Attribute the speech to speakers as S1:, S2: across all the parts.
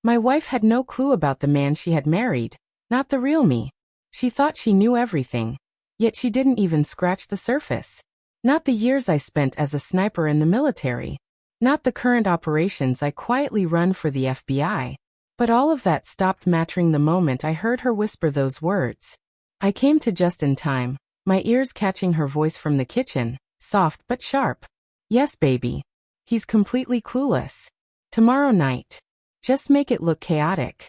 S1: My wife had no clue about the man she had married, not the real me. She thought she knew everything, yet she didn't even scratch the surface. Not the years I spent as a sniper in the military. Not the current operations I quietly run for the FBI. But all of that stopped mattering the moment I heard her whisper those words. I came to just in time, my ears catching her voice from the kitchen, soft but sharp. Yes, baby. He's completely clueless. Tomorrow night. Just make it look chaotic.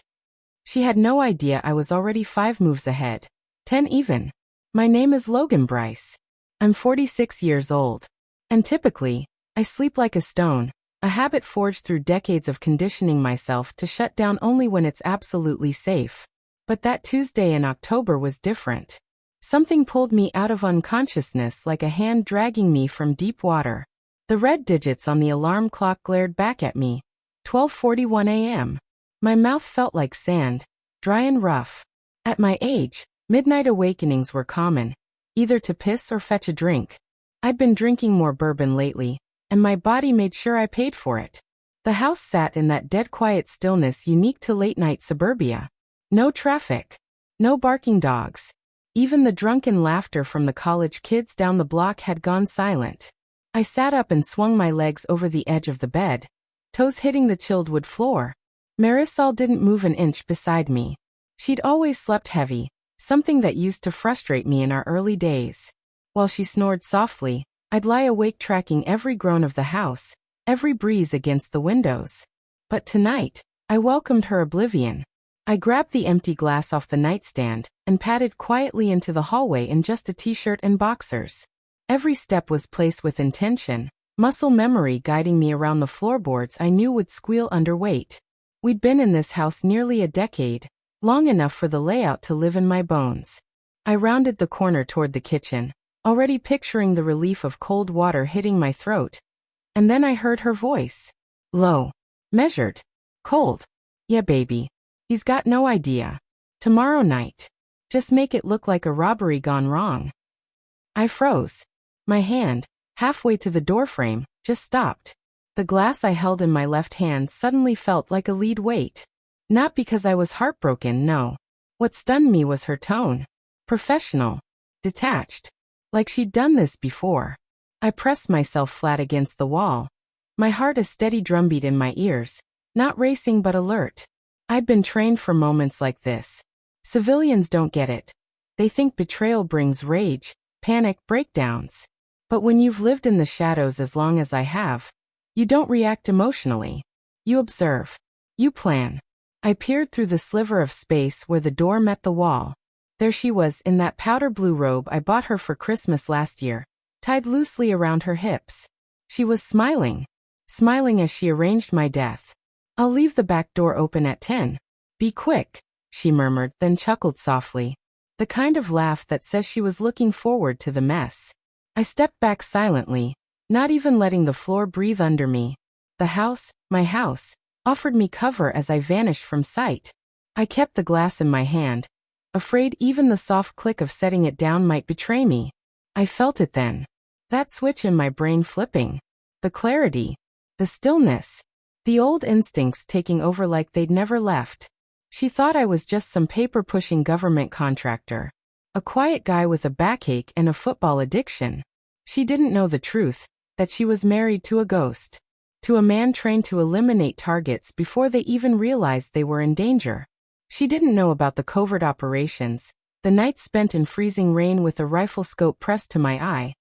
S1: She had no idea I was already 5 moves ahead. 10 even. My name is Logan Bryce. I'm 46 years old. And typically, I sleep like a stone, a habit forged through decades of conditioning myself to shut down only when it's absolutely safe. But that Tuesday in October was different. Something pulled me out of unconsciousness like a hand dragging me from deep water. The red digits on the alarm clock glared back at me. 12:41 a.m. My mouth felt like sand, dry and rough. At my age, midnight awakenings were common, either to piss or fetch a drink. I'd been drinking more bourbon lately, and my body made sure I paid for it. The house sat in that dead quiet stillness unique to late-night suburbia. No traffic. No barking dogs. Even the drunken laughter from the college kids down the block had gone silent. I sat up and swung my legs over the edge of the bed, toes hitting the chilled wood floor. Marisol didn't move an inch beside me. She'd always slept heavy, something that used to frustrate me in our early days. While she snored softly, I'd lie awake tracking every groan of the house, every breeze against the windows. But tonight, I welcomed her oblivion. I grabbed the empty glass off the nightstand and padded quietly into the hallway in just a t-shirt and boxers. Every step was placed with intention, muscle memory guiding me around the floorboards I knew would squeal under weight. We'd been in this house nearly a decade, long enough for the layout to live in my bones. I rounded the corner toward the kitchen, already picturing the relief of cold water hitting my throat. And then I heard her voice. Low. Measured. Cold. Yeah, baby. He's got no idea. Tomorrow night. Just make it look like a robbery gone wrong. I froze. My hand, halfway to the doorframe, just stopped. The glass I held in my left hand suddenly felt like a lead weight. Not because I was heartbroken, no. What stunned me was her tone. Professional. Detached. Like she'd done this before. I pressed myself flat against the wall. My heart a steady drumbeat in my ears, not racing but alert. I'd been trained for moments like this. Civilians don't get it. They think betrayal brings rage, panic, breakdowns. But when you've lived in the shadows as long as I have, you don't react emotionally. You observe. You plan. I peered through the sliver of space where the door met the wall. There she was in that powder blue robe I bought her for Christmas last year, tied loosely around her hips. She was smiling. Smiling as she arranged my death. I'll leave the back door open at 10. Be quick, she murmured, then chuckled softly. The kind of laugh that says she was looking forward to the mess. I stepped back silently, not even letting the floor breathe under me. The house, my house, offered me cover as I vanished from sight. I kept the glass in my hand, afraid even the soft click of setting it down might betray me. I felt it then. That switch in my brain flipping. The clarity. The stillness. The old instincts taking over like they'd never left. She thought I was just some paper-pushing government contractor. A quiet guy with a backache and a football addiction. She didn't know the truth, that she was married to a ghost. To a man trained to eliminate targets before they even realized they were in danger. She didn't know about the covert operations, the nights spent in freezing rain with a rifle scope pressed to my eye,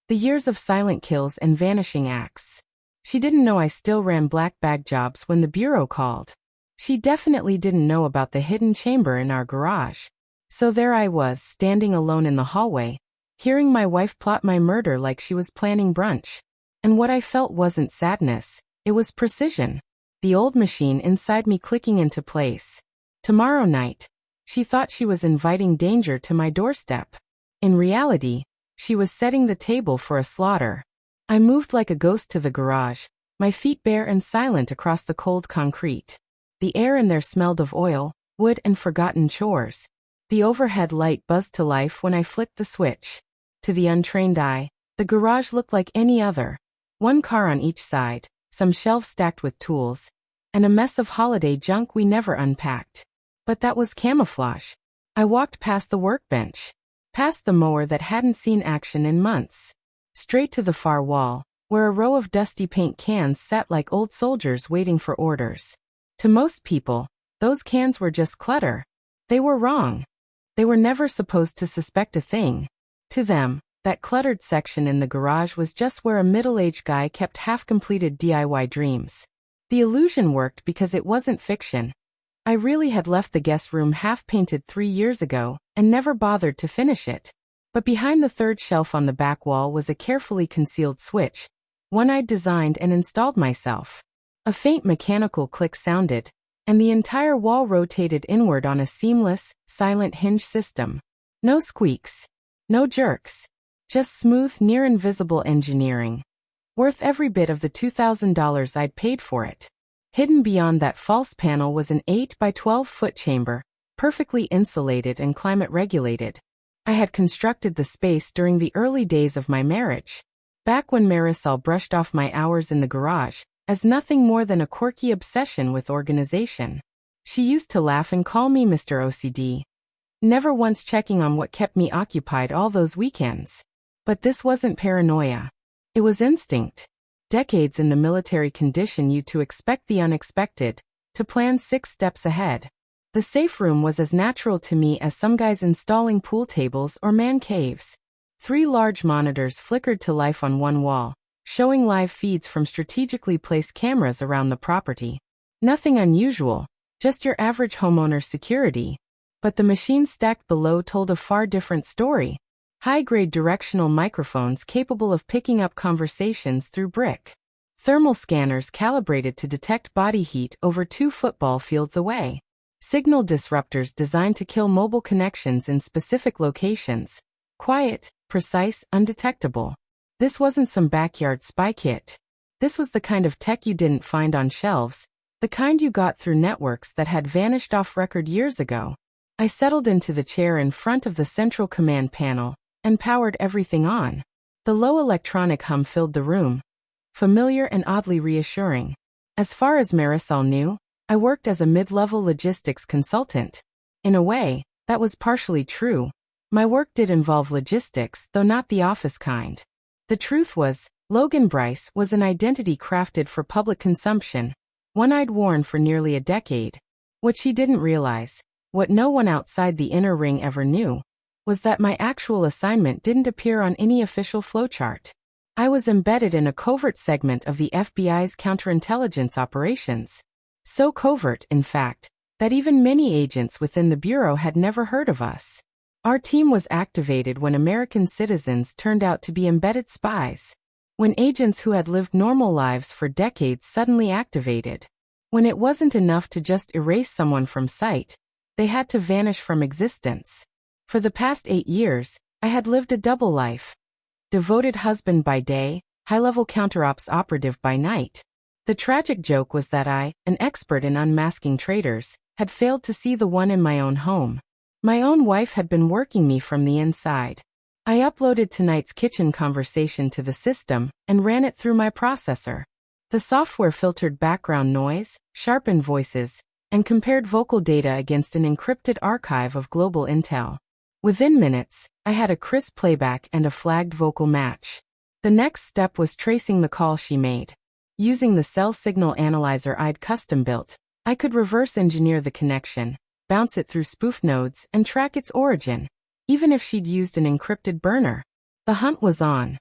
S1: the years of silent kills and vanishing acts. She didn't know I still ran black bag jobs when the bureau called. She definitely didn't know about the hidden chamber in our garage. So there I was, standing alone in the hallway, hearing my wife plot my murder like she was planning brunch. And what I felt wasn't sadness, it was precision. The old machine inside me clicking into place. Tomorrow night. She thought she was inviting danger to my doorstep. In reality, she was setting the table for a slaughter. I moved like a ghost to the garage, my feet bare and silent across the cold concrete. The air in there smelled of oil, wood and forgotten chores. The overhead light buzzed to life when I flicked the switch. To the untrained eye, the garage looked like any other. One car on each side, some shelves stacked with tools, and a mess of holiday junk we never unpacked. But that was camouflage. I walked past the workbench, past the mower that hadn't seen action in months, straight to the far wall, where a row of dusty paint cans sat like old soldiers waiting for orders. To most people, those cans were just clutter. They were wrong. They were never supposed to suspect a thing. To them, that cluttered section in the garage was just where a middle-aged guy kept half-completed DIY dreams. The illusion worked because it wasn't fiction. I really had left the guest room half-painted 3 years ago and never bothered to finish it. But behind the third shelf on the back wall was a carefully concealed switch, one I'd designed and installed myself. A faint mechanical click sounded, and the entire wall rotated inward on a seamless, silent hinge system. No squeaks. No jerks. Just smooth, near-invisible engineering. Worth every bit of the $2,000 I'd paid for it. Hidden beyond that false panel was an 8 by 12-foot chamber, perfectly insulated and climate-regulated. I had constructed the space during the early days of my marriage, back when Marisol brushed off my hours in the garage as nothing more than a quirky obsession with organization. She used to laugh and call me Mr. OCD, never once checking on what kept me occupied all those weekends. But this wasn't paranoia. It was instinct. Decades in the military condition you to expect the unexpected, to plan 6 steps ahead. The safe room was as natural to me as some guys installing pool tables or man caves. 3 large monitors flickered to life on one wall, showing live feeds from strategically placed cameras around the property. Nothing unusual, just your average homeowner's security. But the machines stacked below told a far different story. High-grade directional microphones capable of picking up conversations through brick. Thermal scanners calibrated to detect body heat over 2 football fields away. Signal disruptors designed to kill mobile connections in specific locations. Quiet, precise, undetectable. This wasn't some backyard spy kit. This was the kind of tech you didn't find on shelves, the kind you got through networks that had vanished off record years ago. I settled into the chair in front of the central command panel and powered everything on. The low electronic hum filled the room, familiar and oddly reassuring. As far as Marisol knew, I worked as a mid-level logistics consultant. In a way, that was partially true. My work did involve logistics, though not the office kind. The truth was, Logan Bryce was an identity crafted for public consumption, one I'd worn for nearly a decade. What she didn't realize, what no one outside the inner ring ever knew, was that my actual assignment didn't appear on any official flowchart. I was embedded in a covert segment of the FBI's counterintelligence operations. So covert, in fact, that even many agents within the Bureau had never heard of us. Our team was activated when American citizens turned out to be embedded spies. When agents who had lived normal lives for decades suddenly activated. When it wasn't enough to just erase someone from sight, they had to vanish from existence. For the past 8 years, I had lived a double life. Devoted husband by day, high-level counter-ops operative by night. The tragic joke was that I, an expert in unmasking traitors, had failed to see the one in my own home. My own wife had been working me from the inside. I uploaded tonight's kitchen conversation to the system and ran it through my processor. The software filtered background noise, sharpened voices, and compared vocal data against an encrypted archive of global intel. Within minutes, I had a crisp playback and a flagged vocal match. The next step was tracing the call she made. Using the cell signal analyzer I'd custom built, I could reverse engineer the connection, bounce it through spoof nodes, and track its origin, even if she'd used an encrypted burner. The hunt was on.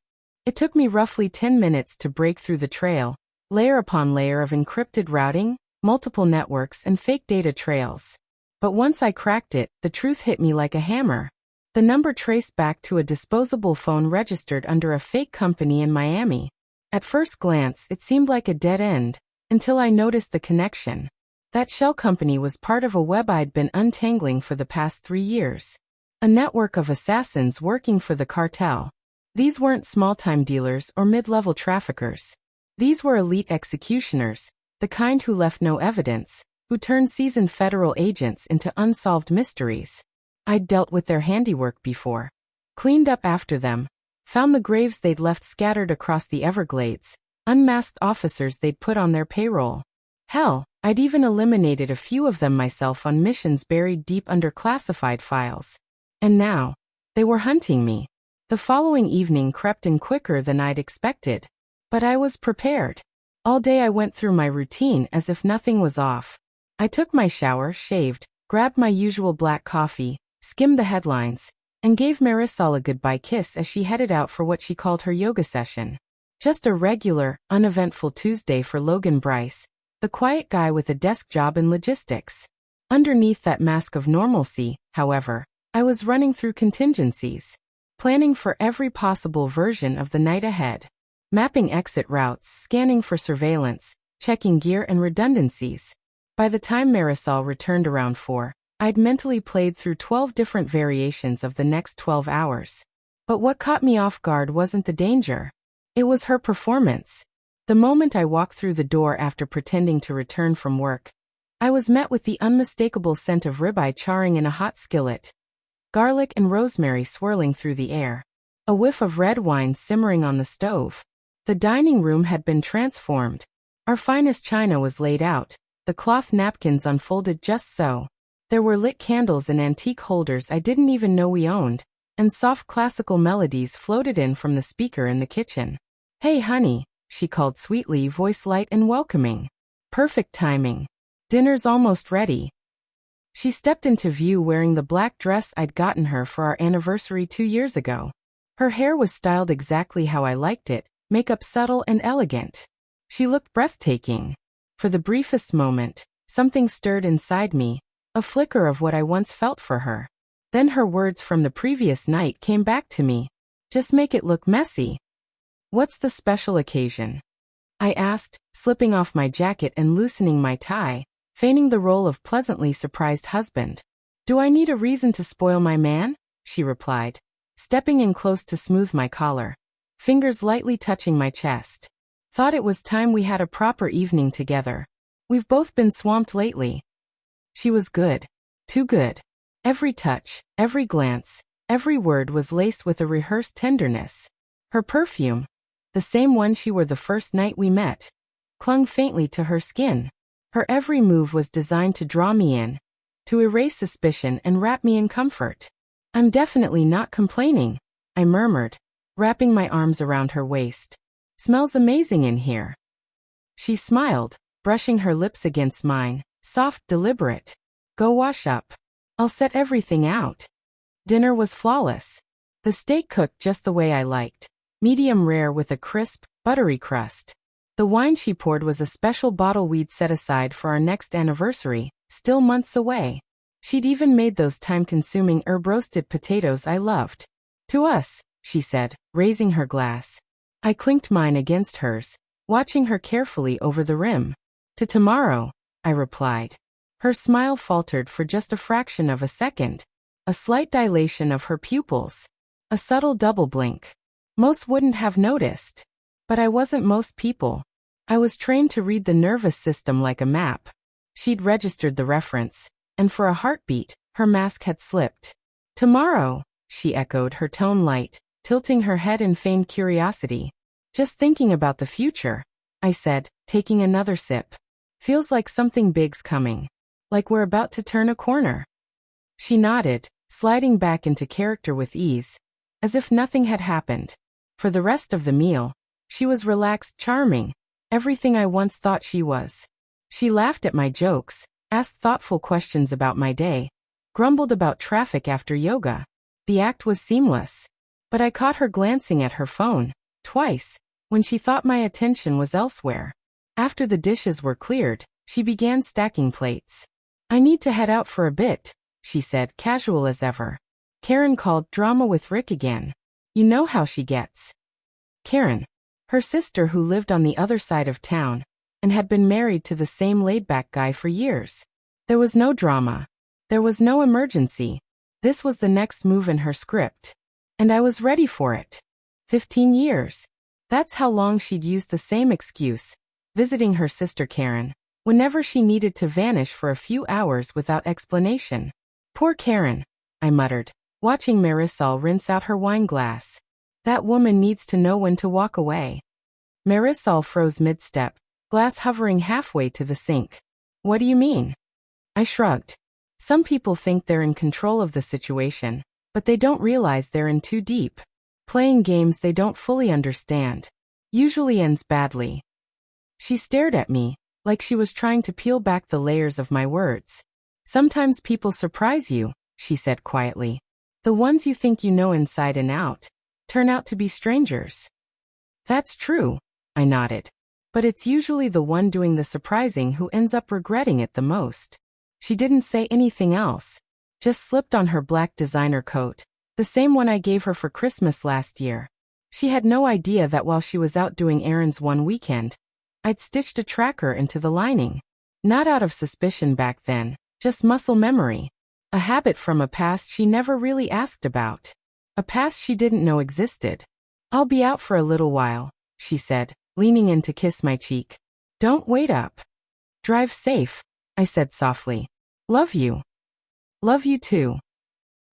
S1: It took me roughly 10 minutes to break through the trail, layer upon layer of encrypted routing, multiple networks, and fake data trails. But once I cracked it, the truth hit me like a hammer. The number traced back to a disposable phone registered under a fake company in Miami. At first glance, it seemed like a dead end, until I noticed the connection. That shell company was part of a web I'd been untangling for the past 3 years. A network of assassins working for the cartel. These weren't small-time dealers or mid-level traffickers. These were elite executioners, the kind who left no evidence, who turned seasoned federal agents into unsolved mysteries. I'd dealt with their handiwork before. Cleaned up after them. Found the graves they'd left scattered across the Everglades. Unmasked officers they'd put on their payroll. Hell, I'd even eliminated a few of them myself on missions buried deep under classified files. And now, they were hunting me. The following evening crept in quicker than I'd expected. But I was prepared. All day I went through my routine as if nothing was off. I took my shower, shaved, grabbed my usual black coffee, skimmed the headlines, and gave Marisol a goodbye kiss as she headed out for what she called her yoga session. Just a regular, uneventful Tuesday for Logan Bryce, the quiet guy with a desk job in logistics. Underneath that mask of normalcy, however, I was running through contingencies, planning for every possible version of the night ahead, mapping exit routes, scanning for surveillance, checking gear and redundancies. By the time Marisol returned around 4, I'd mentally played through 12 different variations of the next 12 hours. But what caught me off guard wasn't the danger. It was her performance. The moment I walked through the door after pretending to return from work, I was met with the unmistakable scent of ribeye charring in a hot skillet, garlic and rosemary swirling through the air, a whiff of red wine simmering on the stove. The dining room had been transformed. Our finest china was laid out, the cloth napkins unfolded just so. There were lit candles and antique holders I didn't even know we owned, and soft classical melodies floated in from the speaker in the kitchen. "Hey honey," she called sweetly, voice light and welcoming. Perfect timing. Dinner's almost ready. She stepped into view wearing the black dress I'd gotten her for our anniversary 2 years ago. Her hair was styled exactly how I liked it, makeup subtle and elegant. She looked breathtaking. For the briefest moment, something stirred inside me, a flicker of what I once felt for her. Then her words from the previous night came back to me. "Just make it look messy." "What's the special occasion?" I asked, slipping off my jacket and loosening my tie, feigning the role of pleasantly surprised husband. "Do I need a reason to spoil my man?" she replied, stepping in close to smooth my collar, fingers lightly touching my chest. "Thought it was time we had a proper evening together. We've both been swamped lately." She was good. Too good. Every touch, every glance, every word was laced with a rehearsed tenderness. Her perfume, the same one she wore the first night we met, clung faintly to her skin. Her every move was designed to draw me in, to erase suspicion and wrap me in comfort. "I'm definitely not complaining," I murmured, wrapping my arms around her waist. "Smells amazing in here." She smiled, brushing her lips against mine, soft, deliberate. "Go wash up. I'll set everything out." Dinner was flawless. The steak cooked just the way I liked, medium rare with a crisp, buttery crust. The wine she poured was a special bottle we'd set aside for our next anniversary, still months away. She'd even made those time-consuming herb-roasted potatoes I loved. "To us," she said, raising her glass. I clinked mine against hers, watching her carefully over the rim. "To tomorrow," I replied. Her smile faltered for just a fraction of a second. A slight dilation of her pupils. A subtle double blink. Most wouldn't have noticed. But I wasn't most people. I was trained to read the nervous system like a map. She'd registered the reference, and for a heartbeat, her mask had slipped. "Tomorrow," she echoed, her tone light, tilting her head in feigned curiosity. "Just thinking about the future," I said, taking another sip. "Feels like something big's coming. Like we're about to turn a corner." She nodded, sliding back into character with ease, as if nothing had happened. For the rest of the meal, she was relaxed, charming, everything I once thought she was. She laughed at my jokes, asked thoughtful questions about my day, grumbled about traffic after yoga. The act was seamless. But I caught her glancing at her phone, twice, when she thought my attention was elsewhere. After the dishes were cleared, she began stacking plates. "I need to head out for a bit," she said, casual as ever. "Karen called, drama with Rick again. You know how she gets." Karen, her sister who lived on the other side of town, and had been married to the same laid-back guy for years. There was no drama. There was no emergency. This was the next move in her script. And I was ready for it. 15 years. That's how long she'd used the same excuse, visiting her sister Karen, whenever she needed to vanish for a few hours without explanation. "Poor Karen," I muttered, watching Marisol rinse out her wine glass. "That woman needs to know when to walk away." Marisol froze mid-step, glass hovering halfway to the sink. What do you mean? I shrugged. Some people think they're in control of the situation, but they don't realize they're in too deep. Playing games they don't fully understand usually ends badly. She stared at me, like she was trying to peel back the layers of my words. Sometimes people surprise you, she said quietly. The ones you think you know inside and out turn out to be strangers. That's true, I nodded. But it's usually the one doing the surprising who ends up regretting it the most. She didn't say anything else, just slipped on her black designer coat, the same one I gave her for Christmas last year. She had no idea that while she was out doing errands one weekend, I'd stitched a tracker into the lining. Not out of suspicion back then, just muscle memory. A habit from a past she never really asked about. A past she didn't know existed. I'll be out for a little while, she said, leaning in to kiss my cheek. Don't wait up. Drive safe, I said softly. Love you. Love you too.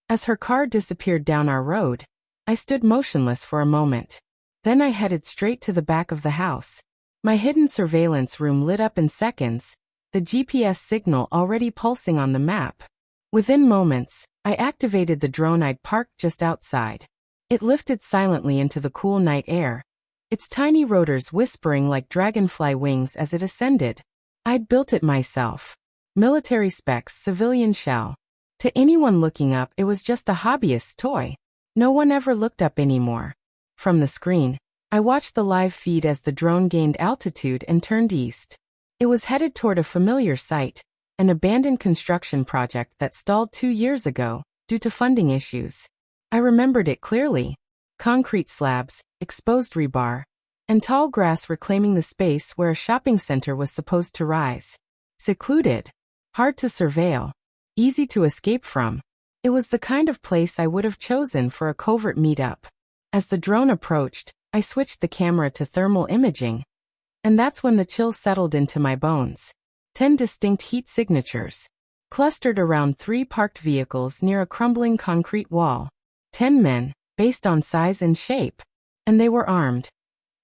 S1: As her car disappeared down our road, I stood motionless for a moment. Then I headed straight to the back of the house. My hidden surveillance room lit up in seconds, the GPS signal already pulsing on the map. Within moments, I activated the drone I'd parked just outside. It lifted silently into the cool night air, its tiny rotors whispering like dragonfly wings as it ascended. I'd built it myself. Military specs, civilian shell. To anyone looking up, it was just a hobbyist's toy. No one ever looked up anymore. From the screen, I watched the live feed as the drone gained altitude and turned east. It was headed toward a familiar site, an abandoned construction project that stalled 2 years ago due to funding issues. I remembered it clearly. Concrete slabs, exposed rebar, and tall grass reclaiming the space where a shopping center was supposed to rise. Secluded, hard to surveil, easy to escape from. It was the kind of place I would have chosen for a covert meetup. As the drone approached, I switched the camera to thermal imaging. And that's when the chill settled into my bones. 10 distinct heat signatures, clustered around 3 parked vehicles near a crumbling concrete wall. 10 men, based on size and shape. And they were armed.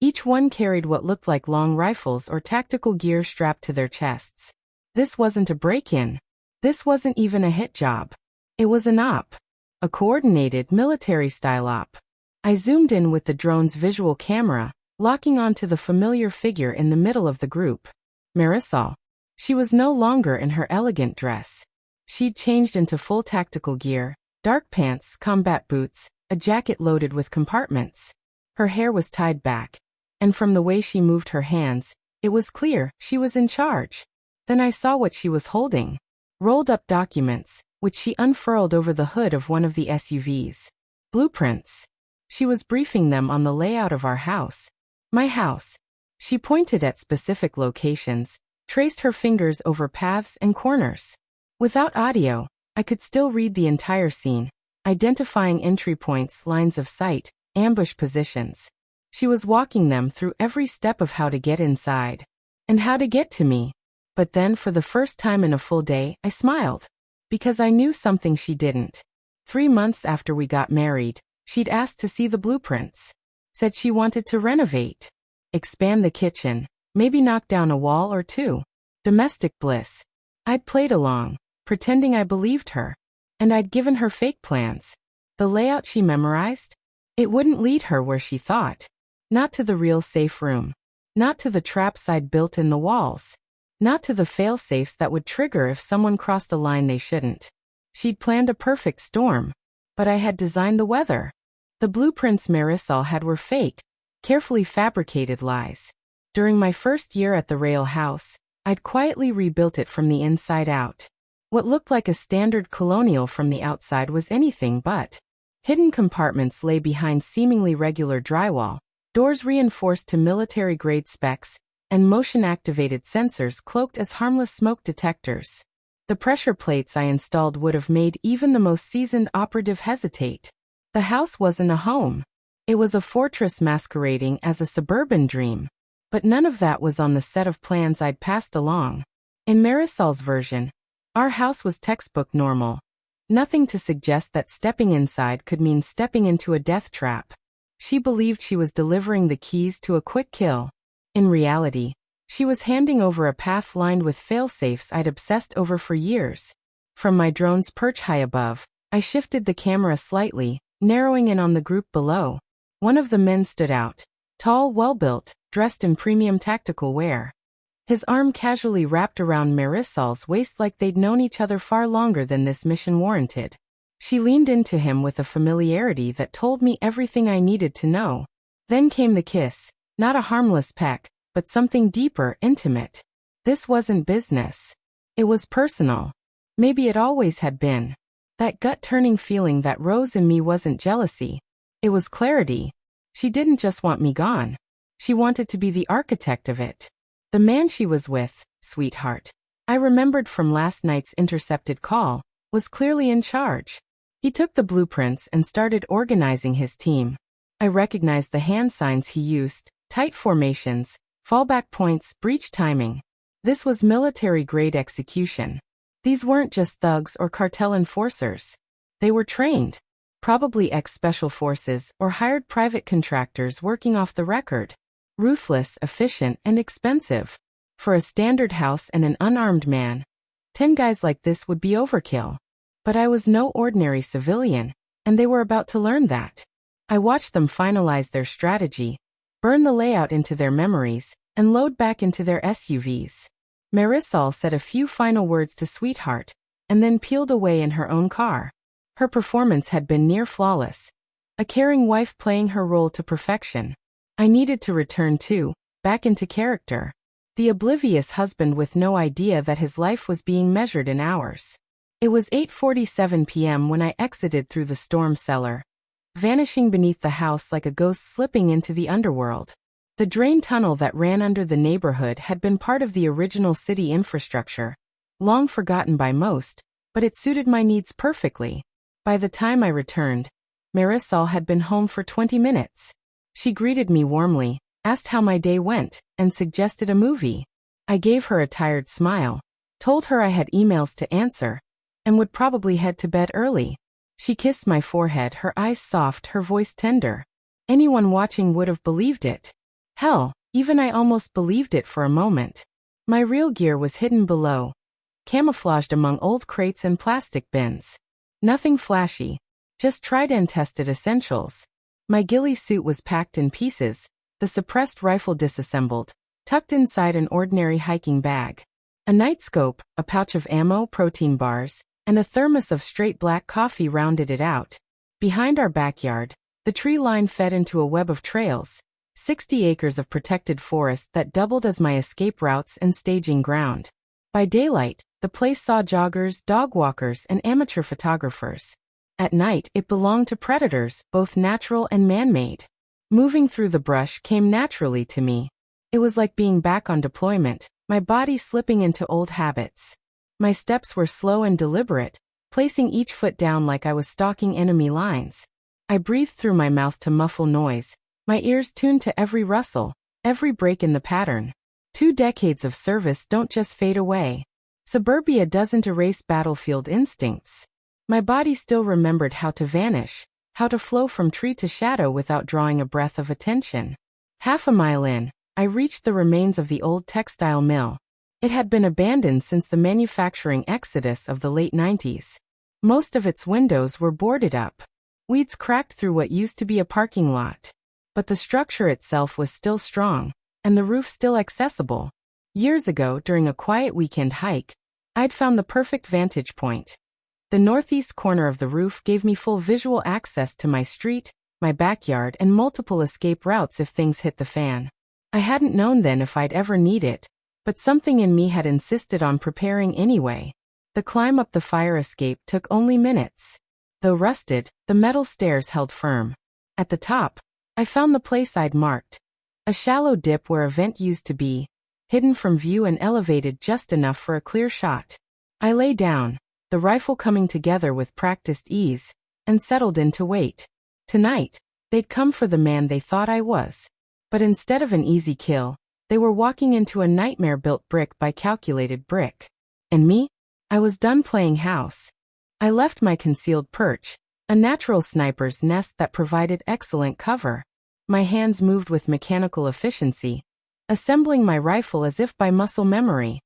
S1: Each one carried what looked like long rifles or tactical gear strapped to their chests. This wasn't a break-in. This wasn't even a hit job. It was an op. A coordinated military-style op. I zoomed in with the drone's visual camera, locking onto the familiar figure in the middle of the group. Marisol. She was no longer in her elegant dress. She'd changed into full tactical gear, dark pants, combat boots, a jacket loaded with compartments. Her hair was tied back, and from the way she moved her hands, it was clear she was in charge. Then I saw what she was holding. Rolled up documents, which she unfurled over the hood of one of the SUVs. Blueprints. She was briefing them on the layout of our house. My house. She pointed at specific locations, traced her fingers over paths and corners. Without audio, I could still read the entire scene, identifying entry points, lines of sight, ambush positions. She was walking them through every step of how to get inside. And how to get to me. But then for the first time in a full day, I smiled. Because I knew something she didn't. 3 months after we got married, she'd asked to see the blueprints. Said she wanted to renovate. Expand the kitchen, maybe knock down a wall or 2. Domestic bliss. I'd played along, pretending I believed her. And I'd given her fake plans. The layout she memorized? It wouldn't lead her where she thought. Not to the real safe room. Not to the traps I'd built in the walls. Not to the fail-safes that would trigger if someone crossed a line they shouldn't. She'd planned a perfect storm. But I had designed the weather. The blueprints Marisol had were fake, carefully fabricated lies. During my first year at the Rail House, I'd quietly rebuilt it from the inside out. What looked like a standard colonial from the outside was anything but. Hidden compartments lay behind seemingly regular drywall, doors reinforced to military-grade specs, and motion-activated sensors cloaked as harmless smoke detectors. The pressure plates I installed would have made even the most seasoned operative hesitate. The house wasn't a home. It was a fortress masquerading as a suburban dream. But none of that was on the set of plans I'd passed along. In Marisol's version, our house was textbook normal. Nothing to suggest that stepping inside could mean stepping into a death trap. She believed she was delivering the keys to a quick kill. In reality, She was handing over a path lined with failsafes I'd obsessed over for years. From my drone's perch high above, I shifted the camera slightly, narrowing in on the group below. One of the men stood out. Tall, well-built, dressed in premium tactical wear. His arm casually wrapped around Marisol's waist like they'd known each other far longer than this mission warranted. She leaned into him with a familiarity that told me everything I needed to know. Then came the kiss, not a harmless peck, but something deeper, intimate. This wasn't business. It was personal. Maybe it always had been. That gut-turning feeling that rose in me wasn't jealousy. It was clarity. She didn't just want me gone. She wanted to be the architect of it. The man she was with, sweetheart, I remembered from last night's intercepted call, was clearly in charge. He took the blueprints and started organizing his team. I recognized the hand signs he used, tight formations, fallback points, breach timing. This was military-grade execution. These weren't just thugs or cartel enforcers. They were trained. Probably ex-special forces or hired private contractors working off the record. Ruthless, efficient, and expensive. For a standard house and an unarmed man, 10 guys like this would be overkill. But I was no ordinary civilian, and they were about to learn that. I watched them finalize their strategy, burn the layout into their memories, and load back into their SUVs. Marisol said a few final words to Sweetheart, and then peeled away in her own car. Her performance had been near flawless. A caring wife playing her role to perfection. I needed to return too, back into character. The oblivious husband with no idea that his life was being measured in hours. It was 8:47 p.m. when I exited through the storm cellar, vanishing beneath the house like a ghost slipping into the underworld. The drain tunnel that ran under the neighborhood had been part of the original city infrastructure, long forgotten by most, but it suited my needs perfectly. By the time I returned, Marisol had been home for 20 minutes. She greeted me warmly, asked how my day went, and suggested a movie. I gave her a tired smile, told her I had emails to answer, and would probably head to bed early. She kissed my forehead, her eyes soft, her voice tender. Anyone watching would have believed it. Hell, even I almost believed it for a moment. My real gear was hidden below, camouflaged among old crates and plastic bins. Nothing flashy, just tried and tested essentials. My ghillie suit was packed in pieces, the suppressed rifle disassembled, tucked inside an ordinary hiking bag. A nightscope, a pouch of ammo, protein bars, and a thermos of straight black coffee rounded it out. Behind our backyard, the tree line fed into a web of trails, 60 acres of protected forest that doubled as my escape routes and staging ground. By daylight, the place saw joggers, dog walkers, and amateur photographers. At night, it belonged to predators, both natural and man-made. Moving through the brush came naturally to me. It was like being back on deployment, my body slipping into old habits. My steps were slow and deliberate, placing each foot down like I was stalking enemy lines. I breathed through my mouth to muffle noise, my ears tuned to every rustle, every break in the pattern. 2 decades of service don't just fade away. Suburbia doesn't erase battlefield instincts. My body still remembered how to vanish, how to flow from tree to shadow without drawing a breath of attention. Half a mile in, I reached the remains of the old textile mill. It had been abandoned since the manufacturing exodus of the late 90s. Most of its windows were boarded up. Weeds cracked through what used to be a parking lot. But the structure itself was still strong, and the roof still accessible. Years ago, during a quiet weekend hike, I'd found the perfect vantage point. The northeast corner of the roof gave me full visual access to my street, my backyard, and multiple escape routes if things hit the fan. I hadn't known then if I'd ever need it, but something in me had insisted on preparing anyway. The climb up the fire escape took only minutes. Though rusted, the metal stairs held firm. At the top, I found the place I'd marked. A shallow dip where a vent used to be, hidden from view and elevated just enough for a clear shot. I lay down, the rifle coming together with practiced ease, and settled in to wait. Tonight, they'd come for the man they thought I was. But instead of an easy kill, they were walking into a nightmare built brick by calculated brick. And me? I was done playing house. I left my concealed perch, a natural sniper's nest that provided excellent cover. My hands moved with mechanical efficiency, assembling my rifle as if by muscle memory.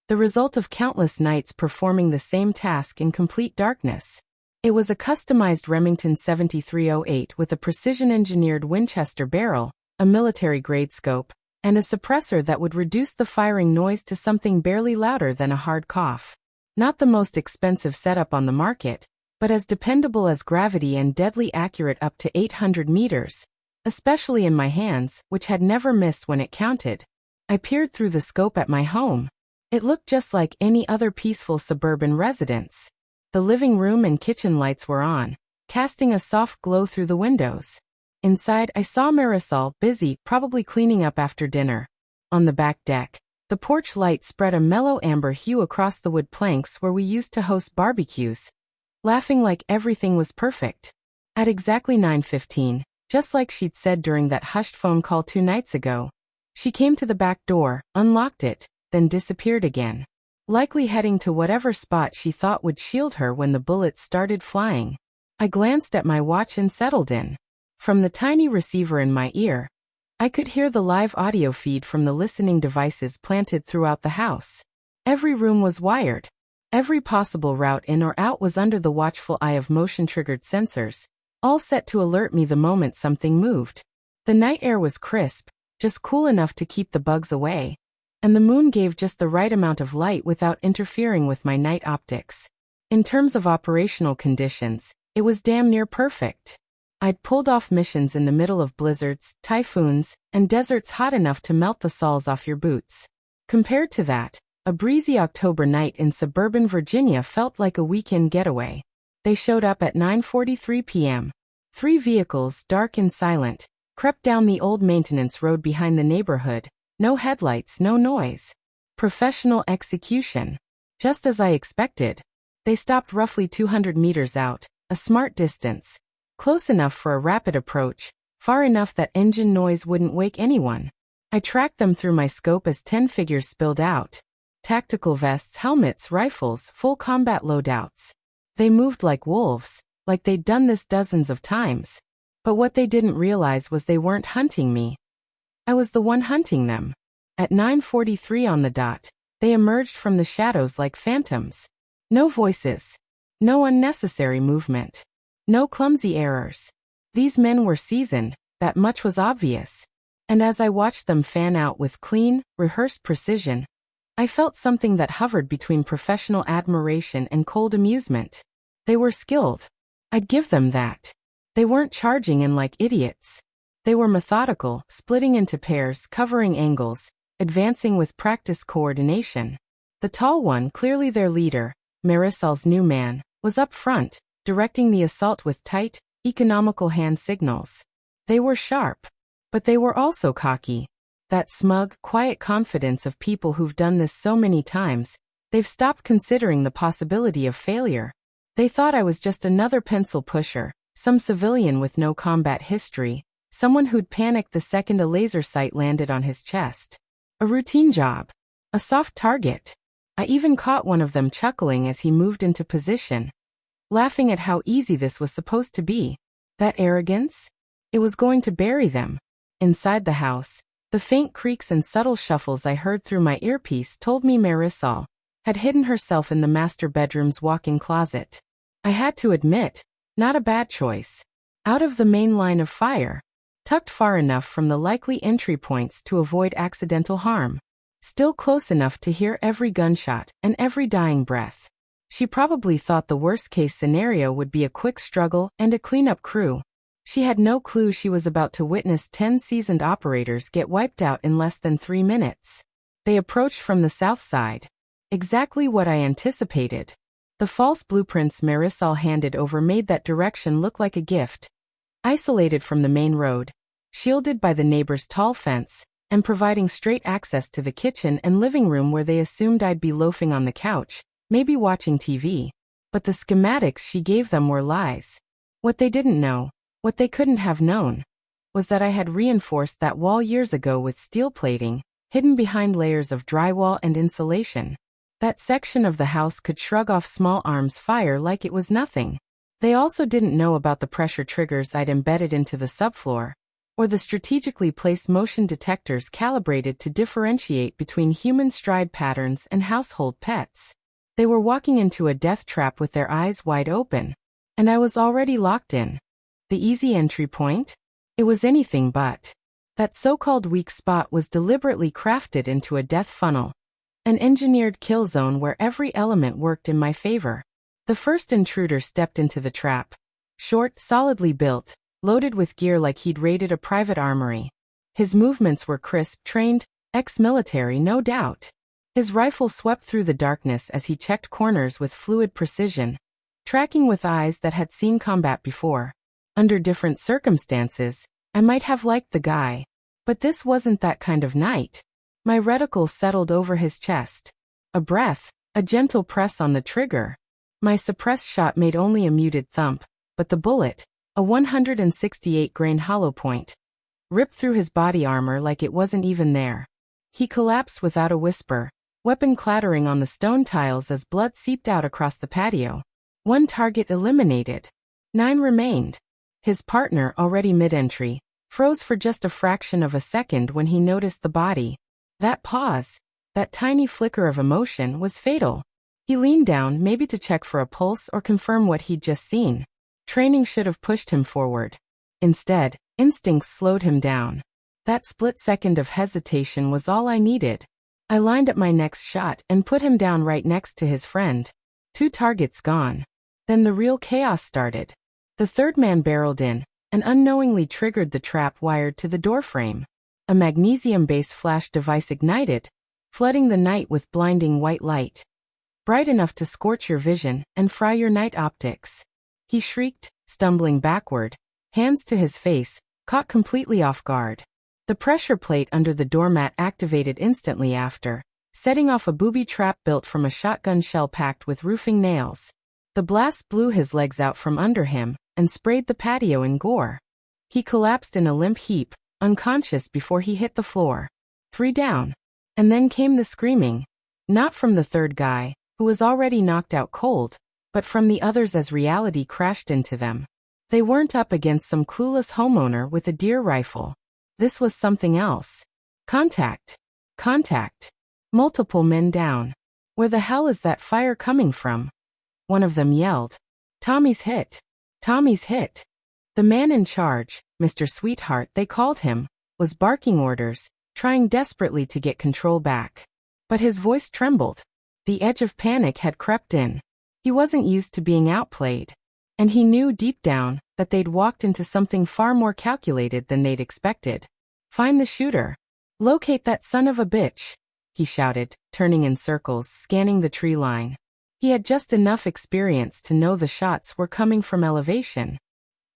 S1: The result of countless nights performing the same task in complete darkness. It was a customized Remington 7308 with a precision-engineered Winchester barrel, a military-grade scope, and a suppressor that would reduce the firing noise to something barely louder than a hard cough. Not the most expensive setup on the market, but as dependable as gravity and deadly accurate up to 800 meters, especially in my hands, which had never missed when it counted. I peered through the scope at my home. It looked just like any other peaceful suburban residence. The living room and kitchen lights were on, casting a soft glow through the windows. Inside, I saw Marisol busy, probably cleaning up after dinner. On the back deck, the porch light spread a mellow amber hue across the wood planks where we used to host barbecues, laughing like everything was perfect. At exactly 9:15, just like she'd said during that hushed phone call 2 nights ago, she came to the back door, unlocked it, then disappeared again. Likely heading to whatever spot she thought would shield her when the bullets started flying. I glanced at my watch and settled in. From the tiny receiver in my ear, I could hear the live audio feed from the listening devices planted throughout the house. Every room was wired. Every possible route in or out was under the watchful eye of motion-triggered sensors, all set to alert me the moment something moved. The night air was crisp, just cool enough to keep the bugs away, and the moon gave just the right amount of light without interfering with my night optics. In terms of operational conditions, it was damn near perfect. I'd pulled off missions in the middle of blizzards, typhoons, and deserts hot enough to melt the soles off your boots. Compared to that, a breezy October night in suburban Virginia felt like a weekend getaway. They showed up at 9:43 p.m. 3 vehicles, dark and silent, crept down the old maintenance road behind the neighborhood. No headlights, no noise. Professional execution. Just as I expected. They stopped roughly 200 meters out, a smart distance. Close enough for a rapid approach, far enough that engine noise wouldn't wake anyone. I tracked them through my scope as 10 figures spilled out. Tactical vests, helmets, rifles, full combat loadouts. They moved like wolves, like they'd done this dozens of times. But what they didn't realize was they weren't hunting me. I was the one hunting them. At 9:43 on the dot, they emerged from the shadows like phantoms. No voices. No unnecessary movement. No clumsy errors. These men were seasoned, that much was obvious. And as I watched them fan out with clean, rehearsed precision, I felt something that hovered between professional admiration and cold amusement. They were skilled. I'd give them that. They weren't charging in like idiots. They were methodical, splitting into pairs, covering angles, advancing with practiced coordination. The tall one, clearly their leader, Marisol's new man, was up front, directing the assault with tight, economical hand signals. They were sharp, but they were also cocky. That smug, quiet confidence of people who've done this so many times, they've stopped considering the possibility of failure. They thought I was just another pencil pusher, some civilian with no combat history, someone who'd panicked the second a laser sight landed on his chest. A routine job. A soft target. I even caught one of them chuckling as he moved into position, laughing at how easy this was supposed to be. That arrogance? It was going to bury them. Inside the house, the faint creaks and subtle shuffles I heard through my earpiece told me Marisol had hidden herself in the master bedroom's walk-in closet. I had to admit, not a bad choice. Out of the main line of fire. Tucked far enough from the likely entry points to avoid accidental harm. Still close enough to hear every gunshot and every dying breath. She probably thought the worst-case scenario would be a quick struggle and a cleanup crew. She had no clue she was about to witness 10 seasoned operators get wiped out in less than 3 minutes. They approached from the south side. Exactly what I anticipated. The false blueprints Marisol handed over made that direction look like a gift. Isolated from the main road, shielded by the neighbor's tall fence, and providing straight access to the kitchen and living room where they assumed I'd be loafing on the couch, maybe watching TV. But the schematics she gave them were lies. What they didn't know, what they couldn't have known, was that I had reinforced that wall years ago with steel plating, hidden behind layers of drywall and insulation. That section of the house could shrug off small arms fire like it was nothing. They also didn't know about the pressure triggers I'd embedded into the subfloor. or the strategically placed motion detectors calibrated to differentiate between human stride patterns and household pets. They were walking into a death trap with their eyes wide open, and I was already locked in. The easy entry point? It was anything but. That so-called weak spot was deliberately crafted into a death funnel, an engineered kill zone where every element worked in my favor. The first intruder stepped into the trap. Short, solidly built, loaded with gear like he'd raided a private armory. His movements were crisp, trained, ex-military, no doubt. His rifle swept through the darkness as he checked corners with fluid precision, tracking with eyes that had seen combat before. Under different circumstances, I might have liked the guy, but this wasn't that kind of night. My reticle settled over his chest. A breath, a gentle press on the trigger. My suppressed shot made only a muted thump, but the bullet, a 168-grain hollow point, ripped through his body armor like it wasn't even there. He collapsed without a whisper, weapon clattering on the stone tiles as blood seeped out across the patio. One target eliminated. 9 remained. His partner, already mid-entry, froze for just a fraction of a second when he noticed the body. That pause, that tiny flicker of emotion, was fatal. He leaned down, maybe to check for a pulse or confirm what he'd just seen. Training should have pushed him forward. Instead, instincts slowed him down. That split second of hesitation was all I needed. I lined up my next shot and put him down right next to his friend. 2 targets gone. Then the real chaos started. The third man barreled in, and unknowingly triggered the trap wired to the doorframe. A magnesium-based flash device ignited, flooding the night with blinding white light. Bright enough to scorch your vision and fry your night optics. He shrieked, stumbling backward, hands to his face, caught completely off guard. The pressure plate under the doormat activated instantly after, setting off a booby trap built from a shotgun shell packed with roofing nails. The blast blew his legs out from under him and sprayed the patio in gore. He collapsed in a limp heap, unconscious before he hit the floor. 3 down. And then came the screaming. Not from the third guy, who was already knocked out cold, but from the others as reality crashed into them. They weren't up against some clueless homeowner with a deer rifle. This was something else. Contact. Contact. Multiple men down. Where the hell is that fire coming from? One of them yelled. Tommy's hit. Tommy's hit. The man in charge, Mr. Sweetheart they called him, was barking orders, trying desperately to get control back. But his voice trembled. The edge of panic had crept in. He wasn't used to being outplayed. And he knew deep down that they'd walked into something far more calculated than they'd expected. Find the shooter. Locate that son of a bitch, he shouted, turning in circles, scanning the tree line. He had just enough experience to know the shots were coming from elevation.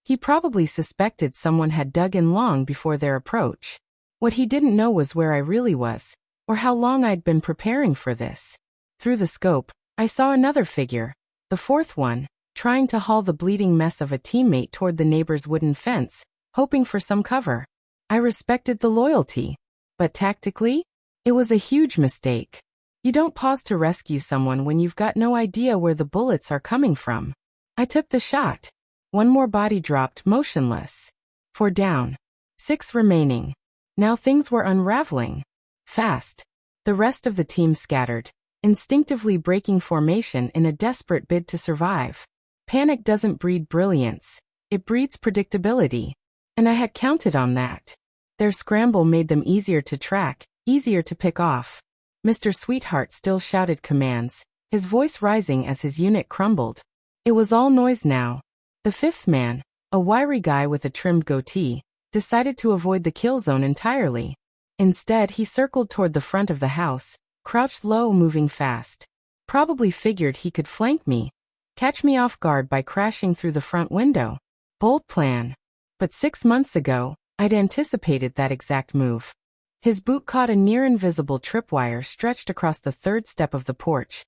S1: He probably suspected someone had dug in long before their approach. What he didn't know was where I really was, or how long I'd been preparing for this. Through the scope, I saw another figure, the fourth one, trying to haul the bleeding mess of a teammate toward the neighbor's wooden fence, hoping for some cover. I respected the loyalty. But tactically, it was a huge mistake. You don't pause to rescue someone when you've got no idea where the bullets are coming from. I took the shot. 1 more body dropped motionless. 4 down. 6 remaining. Now things were unraveling. Fast. The rest of the team scattered, instinctively breaking formation in a desperate bid to survive. Panic doesn't breed brilliance. It breeds predictability. And I had counted on that. Their scramble made them easier to track, easier to pick off. Mr. Sweetheart still shouted commands, his voice rising as his unit crumbled. It was all noise now. The 5th man, a wiry guy with a trimmed goatee, decided to avoid the kill zone entirely. Instead, he circled toward the front of the house, crouched low, moving fast. Probably figured he could flank me, catch me off guard by crashing through the front window. Bold plan. But 6 months ago, I'd anticipated that exact move. His boot caught a near-invisible tripwire stretched across the 3rd step of the porch.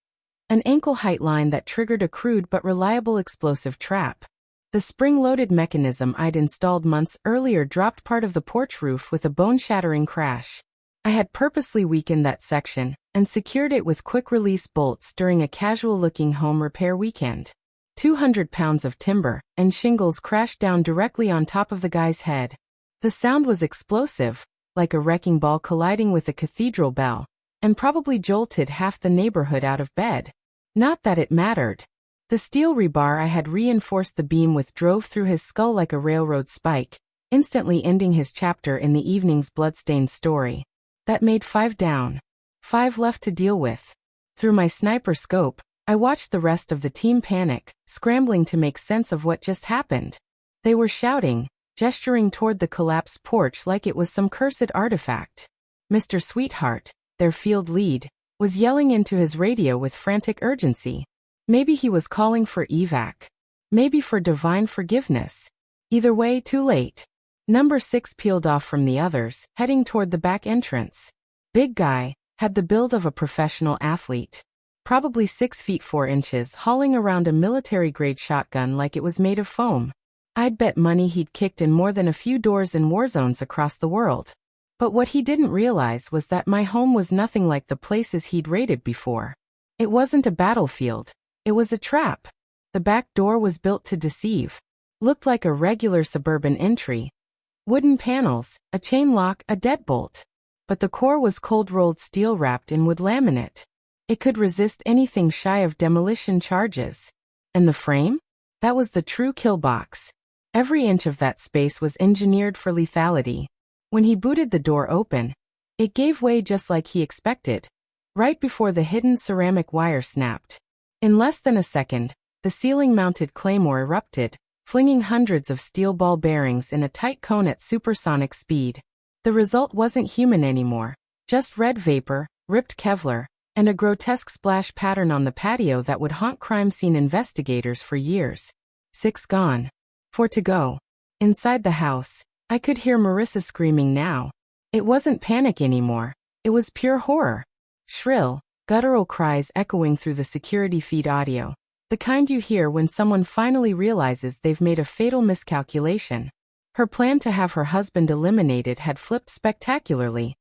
S1: An ankle-height line that triggered a crude but reliable explosive trap. The spring-loaded mechanism I'd installed months earlier dropped part of the porch roof with a bone-shattering crash. I had purposely weakened that section and secured it with quick-release bolts during a casual-looking home repair weekend. 200 pounds of timber and shingles crashed down directly on top of the guy's head. The sound was explosive, like a wrecking ball colliding with a cathedral bell, and probably jolted half the neighborhood out of bed. Not that it mattered. The steel rebar I had reinforced the beam with drove through his skull like a railroad spike, instantly ending his chapter in the evening's bloodstained story. That made 5 down. 5 left to deal with. Through my sniper scope, I watched the rest of the team panic, scrambling to make sense of what just happened. They were shouting, gesturing toward the collapsed porch like it was some cursed artifact. Mr. Sweetheart, their field lead, was yelling into his radio with frantic urgency. Maybe he was calling for evac. Maybe for divine forgiveness. Either way, too late. Number 6 peeled off from the others, heading toward the back entrance. Big guy, had the build of a professional athlete. Probably 6 feet 4 inches, hauling around a military-grade shotgun like it was made of foam. I'd bet money he'd kicked in more than a few doors in war zones across the world. But what he didn't realize was that my home was nothing like the places he'd raided before. It wasn't a battlefield. It was a trap. The back door was built to deceive. Looked like a regular suburban entry. Wooden panels, a chain lock, a deadbolt. But the core was cold-rolled steel wrapped in wood laminate. It could resist anything shy of demolition charges. And the frame? That was the true kill box. Every inch of that space was engineered for lethality. When he booted the door open, it gave way just like he expected, right before the hidden ceramic wire snapped. In less than a second, the ceiling-mounted claymore erupted, flinging hundreds of steel ball bearings in a tight cone at supersonic speed. The result wasn't human anymore, just red vapor, ripped Kevlar, and a grotesque splash pattern on the patio that would haunt crime scene investigators for years. 6 gone. 4 to go. Inside the house, I could hear Marissa screaming now. It wasn't panic anymore. It was pure horror. Shrill, guttural cries echoing through the security feed audio. The kind you hear when someone finally realizes they've made a fatal miscalculation. Her plan to have her husband eliminated had flipped spectacularly,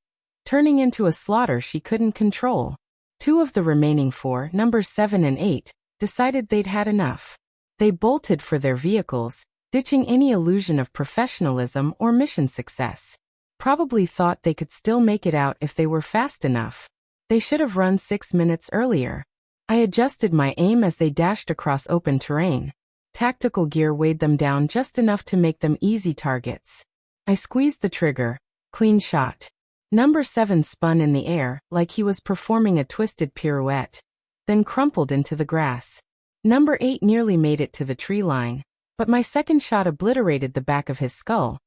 S1: turning into a slaughter she couldn't control. 2 of the remaining 4, numbers 7 and 8, decided they'd had enough. They bolted for their vehicles, ditching any illusion of professionalism or mission success. Probably thought they could still make it out if they were fast enough. They should have run 6 minutes earlier. I adjusted my aim as they dashed across open terrain. Tactical gear weighed them down just enough to make them easy targets. I squeezed the trigger. Clean shot. Number 7 spun in the air like he was performing a twisted pirouette, then crumpled into the grass. Number 8 nearly made it to the tree line, but my second shot obliterated the back of his skull,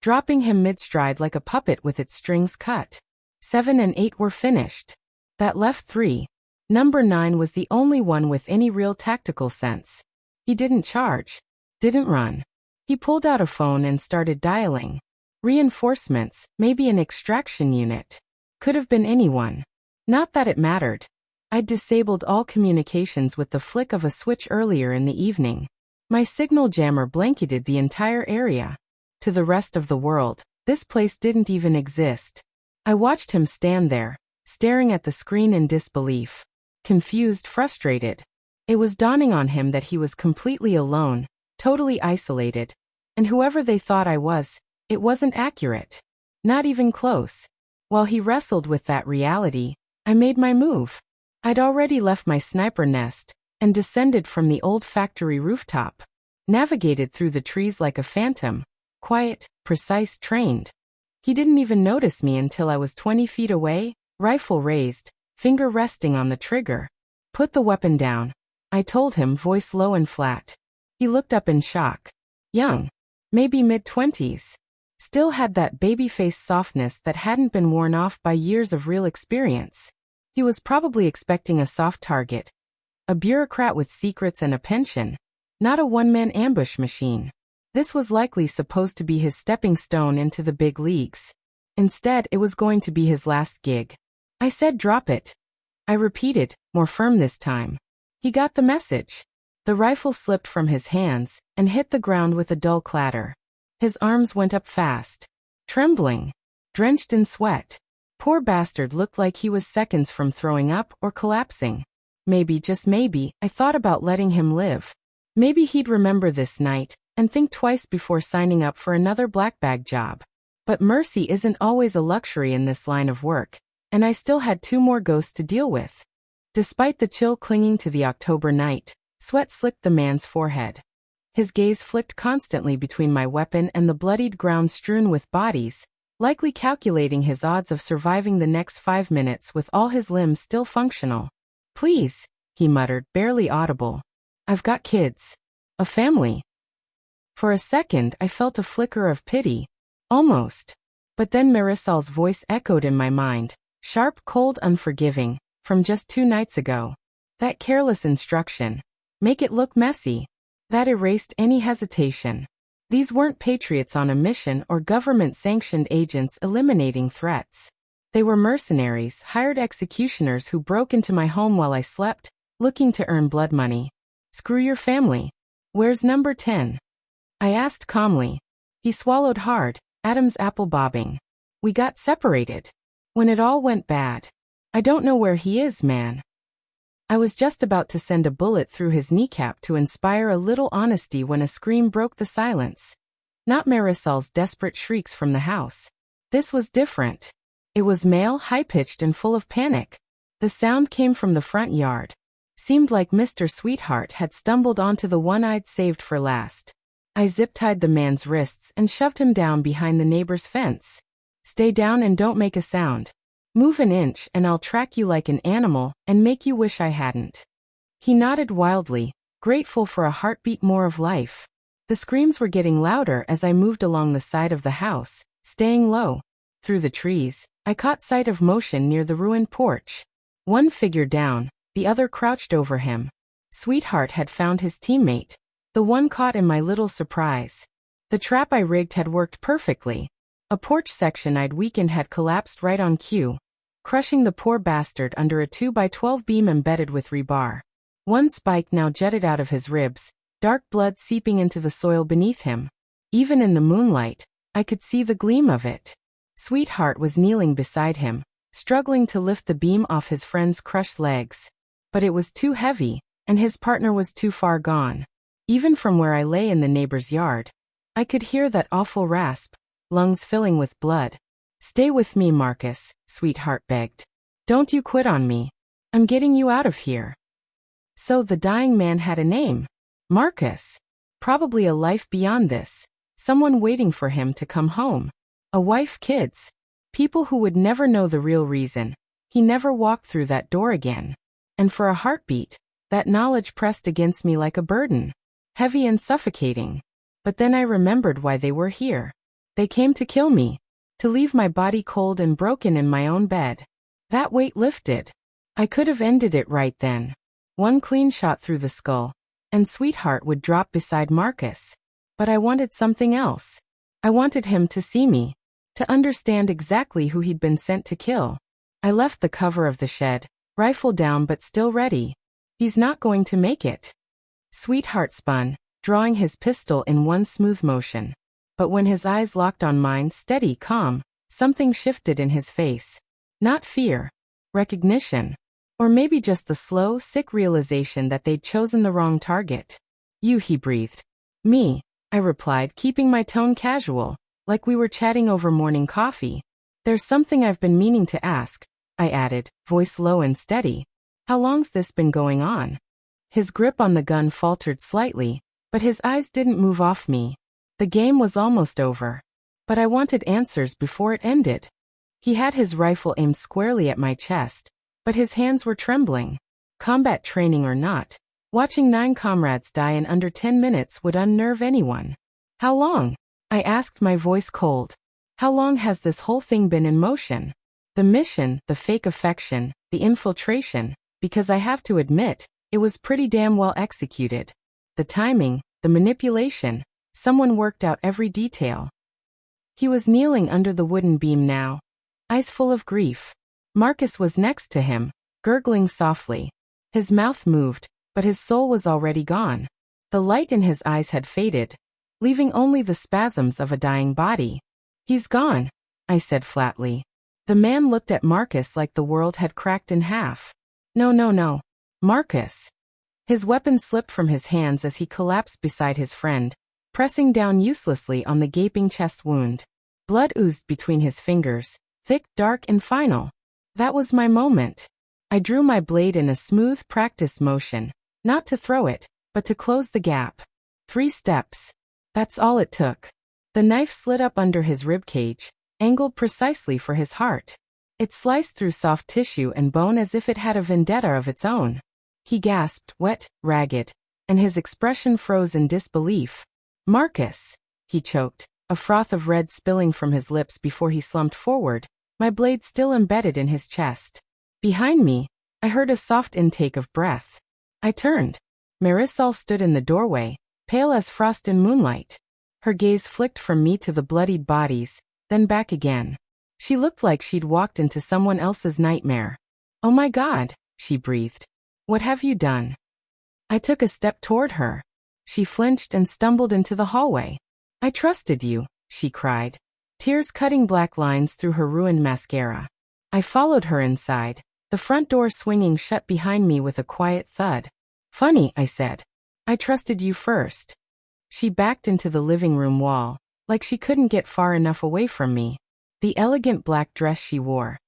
S1: dropping him mid-stride like a puppet with its strings cut. 7 and 8 were finished. That left 3. Number 9 was the only one with any real tactical sense. He didn't charge. Didn't run. He pulled out a phone and started dialing. Reinforcements, maybe an extraction unit. Could have been anyone. Not that it mattered. I'd disabled all communications with the flick of a switch earlier in the evening. My signal jammer blanketed the entire area. To the rest of the world, this place didn't even exist. I watched him stand there, staring at the screen in disbelief. Confused, frustrated. It was dawning on him that he was completely alone, totally isolated. And whoever they thought I was, it wasn't accurate. Not even close. While he wrestled with that reality, I made my move. I'd already left my sniper nest and descended from the old factory rooftop. Navigated through the trees like a phantom. Quiet, precise, trained. He didn't even notice me until I was 20 feet away, rifle raised, finger resting on the trigger. Put the weapon down, I told him, voice low and flat. He looked up in shock. Young. Maybe mid-20s. Still had that baby-face softness that hadn't been worn off by years of real experience. He was probably expecting a soft target. A bureaucrat with secrets and a pension. Not a one-man ambush machine. This was likely supposed to be his stepping stone into the big leagues. Instead, it was going to be his last gig. I said drop it. I repeated, more firm this time. He got the message. The rifle slipped from his hands and hit the ground with a dull clatter. His arms went up fast. Trembling. Drenched in sweat. Poor bastard looked like he was seconds from throwing up or collapsing. Maybe, just maybe, I thought about letting him live. Maybe he'd remember this night and think twice before signing up for another black bag job. But mercy isn't always a luxury in this line of work, and I still had 2 more ghosts to deal with. Despite the chill clinging to the October night, sweat slicked the man's forehead. His gaze flicked constantly between my weapon and the bloodied ground strewn with bodies, likely calculating his odds of surviving the next 5 minutes with all his limbs still functional. "Please," he muttered, barely audible. "I've got kids. A family." For a second I felt a flicker of pity. Almost. But then Marisol's voice echoed in my mind, sharp, cold, unforgiving, from just 2 nights ago. That careless instruction. Make it look messy. That erased any hesitation. These weren't patriots on a mission or government-sanctioned agents eliminating threats. They were mercenaries, hired executioners who broke into my home while I slept, looking to earn blood money. "Screw your family. Where's number 10? I asked calmly. He swallowed hard, Adam's apple bobbing. "We got separated. When it all went bad. I don't know where he is, man." I was just about to send a bullet through his kneecap to inspire a little honesty when a scream broke the silence. Not Marisol's desperate shrieks from the house. This was different. It was male, high-pitched and full of panic. The sound came from the front yard. Seemed like Mr. Sweetheart had stumbled onto the one I'd saved for last. I zip-tied the man's wrists and shoved him down behind the neighbor's fence. "Stay down and don't make a sound. Move an inch and I'll track you like an animal and make you wish I hadn't." He nodded wildly, grateful for a heartbeat more of life. The screams were getting louder as I moved along the side of the house, staying low. Through the trees, I caught sight of motion near the ruined porch. One figure down, the other crouched over him. Sweetheart had found his teammate, the one caught in my little surprise. The trap I rigged had worked perfectly. A porch section I'd weakened had collapsed right on cue, crushing the poor bastard under a 2x12 beam embedded with rebar. One spike now jetted out of his ribs, dark blood seeping into the soil beneath him. Even in the moonlight, I could see the gleam of it. Sweetheart was kneeling beside him, struggling to lift the beam off his friend's crushed legs. But it was too heavy, and his partner was too far gone. Even from where I lay in the neighbor's yard, I could hear that awful rasp, lungs filling with blood. "Stay with me, Marcus," Sweetheart begged. "Don't you quit on me. I'm getting you out of here." So the dying man had a name. Marcus. Probably a life beyond this. Someone waiting for him to come home. A wife, kids. People who would never know the real reason. He never walked through that door again. And for a heartbeat, that knowledge pressed against me like a burden. Heavy and suffocating. But then I remembered why they were here. They came to kill me. To leave my body cold and broken in my own bed. That weight lifted. I could have ended it right then. One clean shot through the skull, and Sweetheart would drop beside Marcus. But I wanted something else. I wanted him to see me. To understand exactly who he'd been sent to kill. I left the cover of the shed, rifle down but still ready. He's not going to make it. Sweetheart spun, drawing his pistol in one smooth motion. But when his eyes locked on mine, steady, calm, something shifted in his face. Not fear. Recognition. Or maybe just the slow, sick realization that they'd chosen the wrong target. "You," he breathed. "Me," I replied, keeping my tone casual, like we were chatting over morning coffee. "There's something I've been meaning to ask," I added, voice low and steady. "How long's this been going on?" His grip on the gun faltered slightly, but his eyes didn't move off me. The game was almost over. But I wanted answers before it ended. He had his rifle aimed squarely at my chest, but his hands were trembling. Combat training or not, watching 9 comrades die in under 10 minutes would unnerve anyone. "How long?" I asked, my voice cold. "How long has this whole thing been in motion? The mission, the fake affection, the infiltration, because I have to admit, it was pretty damn well executed. The timing, the manipulation, someone worked out every detail." He was kneeling under the wooden beam now, eyes full of grief. Marcus was next to him, gurgling softly. His mouth moved, but his soul was already gone. The light in his eyes had faded, leaving only the spasms of a dying body. "He's gone," I said flatly. The man looked at Marcus like the world had cracked in half. No, Marcus." His weapon slipped from his hands as he collapsed beside his friend, pressing down uselessly on the gaping chest wound. Blood oozed between his fingers, thick, dark, and final. That was my moment. I drew my blade in a smooth, practiced motion, not to throw it, but to close the gap. 3 steps. That's all it took. The knife slid up under his ribcage, angled precisely for his heart. It sliced through soft tissue and bone as if it had a vendetta of its own. He gasped, wet, ragged, and his expression froze in disbelief. Marcus, he choked, a froth of red spilling from his lips before he slumped forward, my blade still embedded in his chest. Behind me, I heard a soft intake of breath. I turned. Marisol stood in the doorway, pale as frost in moonlight. Her gaze flicked from me to the bloodied bodies, then back again. She looked like she'd walked into someone else's nightmare. "Oh my God," she breathed. "What have you done?" I took a step toward her. She flinched and stumbled into the hallway. "I trusted you," she cried, tears cutting black lines through her ruined mascara. I followed her inside, the front door swinging shut behind me with a quiet thud. "Funny," I said. "I trusted you first." She backed into the living room wall, like she couldn't get far enough away from me. The elegant black dress she wore,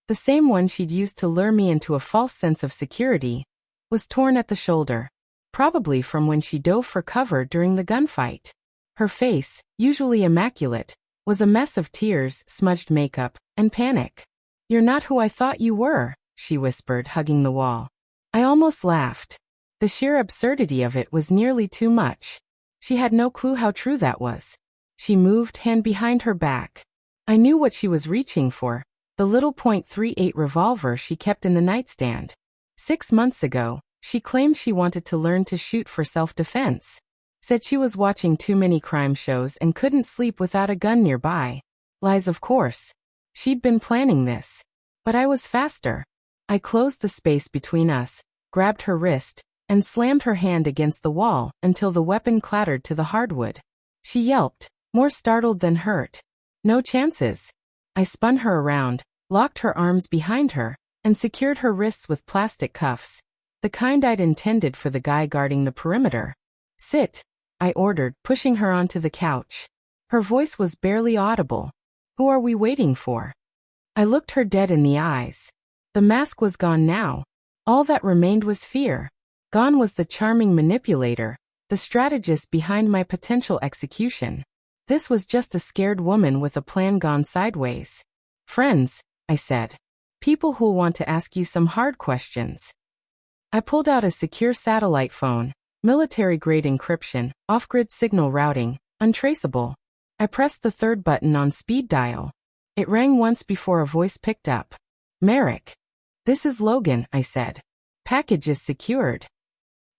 S1: the same one she'd used to lure me into a false sense of security, was torn at the shoulder, probably from when she dove for cover during the gunfight. Her face, usually immaculate, was a mess of tears, smudged makeup, and panic. "You're not who I thought you were," she whispered, hugging the wall. I almost laughed. The sheer absurdity of it was nearly too much. She had no clue how true that was. She moved, hand behind her back. I knew what she was reaching for, the little .38 revolver she kept in the nightstand. 6 months ago, she claimed she wanted to learn to shoot for self-defense. Said she was watching too many crime shows and couldn't sleep without a gun nearby. Lies, of course. She'd been planning this. But I was faster. I closed the space between us, grabbed her wrist, and slammed her hand against the wall until the weapon clattered to the hardwood. She yelped, more startled than hurt. "No chances." I spun her around, locked her arms behind her, and secured her wrists with plastic cuffs, the kind I'd intended for the guy guarding the perimeter. "Sit," I ordered, pushing her onto the couch. Her voice was barely audible. "Who are we waiting for?" I looked her dead in the eyes. The mask was gone now. All that remained was fear. Gone was the charming manipulator, the strategist behind my potential execution. This was just a scared woman with a plan gone sideways. "Friends," I said. "People who'll want to ask you some hard questions." I pulled out a secure satellite phone, military-grade encryption, off-grid signal routing, untraceable. I pressed the 3rd button on speed dial. It rang once before a voice picked up. "Merrick." "This is Logan," I said. "Package is secured."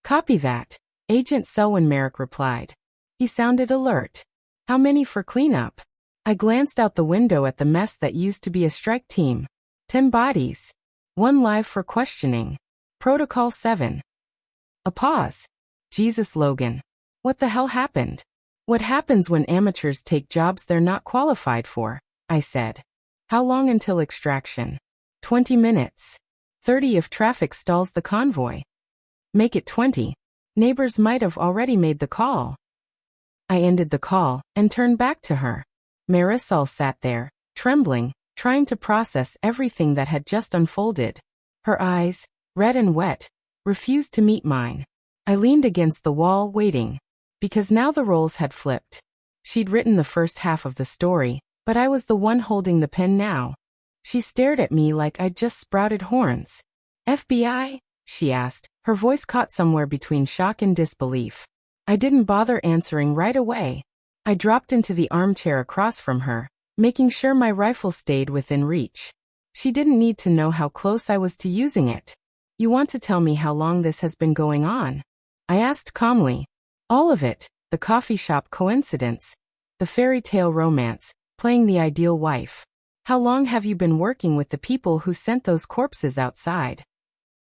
S1: "Copy that," Agent Selwyn Merrick replied. He sounded alert. "How many for cleanup?" I glanced out the window at the mess that used to be a strike team. 10 bodies. 1 live for questioning. Protocol 7. A pause. "Jesus, Logan. What the hell happened?" "What happens when amateurs take jobs they're not qualified for?" I said. "How long until extraction?" 20 minutes. 30 if traffic stalls the convoy." "Make it 20. Neighbors might have already made the call." I ended the call and turned back to her. Marisol sat there, trembling, trying to process everything that had just unfolded. Her eyes, red and wet, refused to meet mine. I leaned against the wall, waiting. Because now the roles had flipped. She'd written the first half of the story, but I was the one holding the pen now. She stared at me like I'd just sprouted horns. "FBI?" she asked, her voice caught somewhere between shock and disbelief. I didn't bother answering right away. I dropped into the armchair across from her, making sure my rifle stayed within reach. She didn't need to know how close I was to using it. "You want to tell me how long this has been going on?" I asked calmly. "All of it, the coffee shop coincidence, the fairy tale romance, playing the ideal wife. How long have you been working with the people who sent those corpses outside?"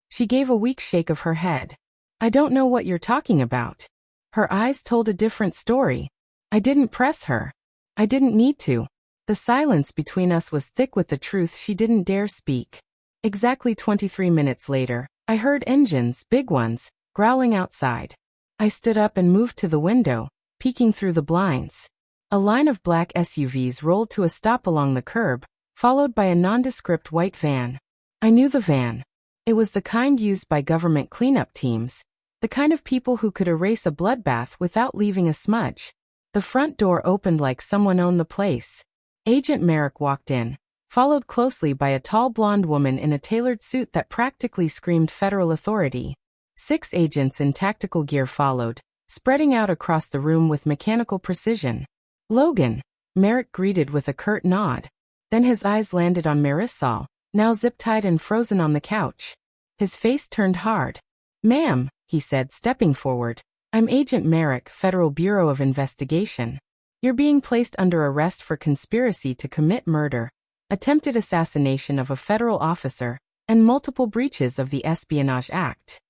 S1: She gave a weak shake of her head. "I don't know what you're talking about." Her eyes told a different story. I didn't press her. I didn't need to. The silence between us was thick with the truth she didn't dare speak. Exactly 23 minutes later, I heard engines, big ones, growling outside. I stood up and moved to the window, peeking through the blinds. A line of black SUVs rolled to a stop along the curb, followed by a nondescript white van. I knew the van. It was the kind used by government cleanup teams, the kind of people who could erase a bloodbath without leaving a smudge. The front door opened like someone owned the place. Agent Merrick walked in, followed closely by a tall blonde woman in a tailored suit that practically screamed federal authority. 6 agents in tactical gear followed, spreading out across the room with mechanical precision. "Logan," Merrick greeted with a curt nod. Then his eyes landed on Marisol, now zip-tied and frozen on the couch. His face turned hard. "Ma'am," he said, stepping forward, "I'm Agent Merrick, Federal Bureau of Investigation. You're being placed under arrest for conspiracy to commit murder, attempted assassination of a federal officer, and multiple breaches of the Espionage Act."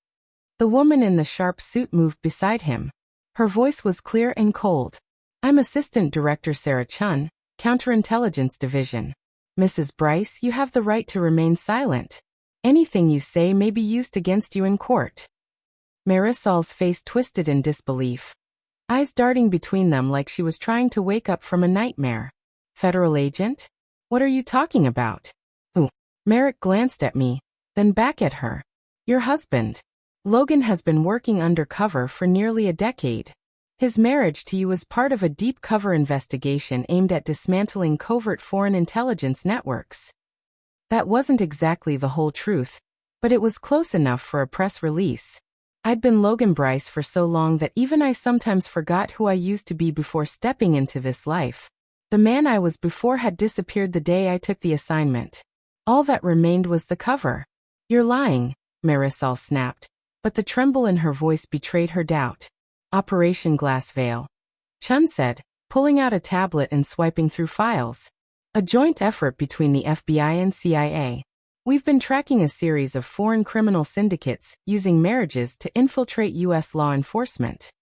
S1: The woman in the sharp suit moved beside him. Her voice was clear and cold. "I'm Assistant Director Sarah Chun, Counterintelligence Division. Mrs. Bryce, you have the right to remain silent. Anything you say may be used against you in court." Marisol's face twisted in disbelief, eyes darting between them like she was trying to wake up from a nightmare. "Federal agent? What are you talking about?" "Ooh." Merrick glanced at me, then back at her. "Your husband. Logan has been working undercover for nearly a decade. His marriage to you was part of a deep cover investigation aimed at dismantling covert foreign intelligence networks." That wasn't exactly the whole truth, but it was close enough for a press release. I'd been Logan Bryce for so long that even I sometimes forgot who I used to be before stepping into this life. The man I was before had disappeared the day I took the assignment. All that remained was the cover. "You're lying," Marisol snapped, but the tremble in her voice betrayed her doubt. "Operation Glass Veil," Chun said, pulling out a tablet and swiping through files. "A joint effort between the FBI and CIA. We've been tracking a series of foreign criminal syndicates using marriages to infiltrate U.S. law enforcement."